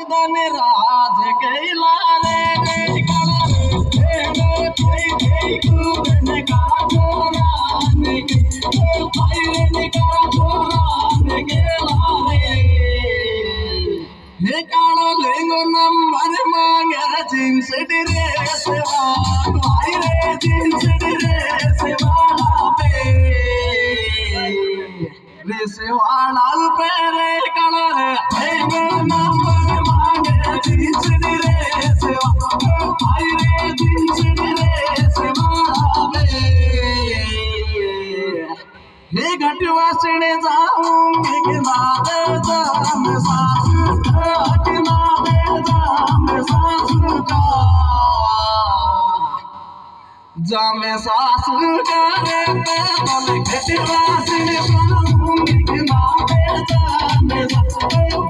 मर्दन राज कैला रे काला रे कुबन का जोरान के भाई का जोरान गेला रे हे काला लेंगो नंबर मांगे जींस ड्रेस वाला भाई रे जींस ड्रेस वाला पे ड्रेस वाला पे रे काला रे नंबर मांगे जींस ड्रेस वाला भाई रे जींस ड्रेस वाला पे हे घटवासने जाऊंगी कि नाद जाम सासू कि नाद जाम सासू का जाम सासू का रे पैदल घटवासने जाऊंगी कि नाद जाम सासू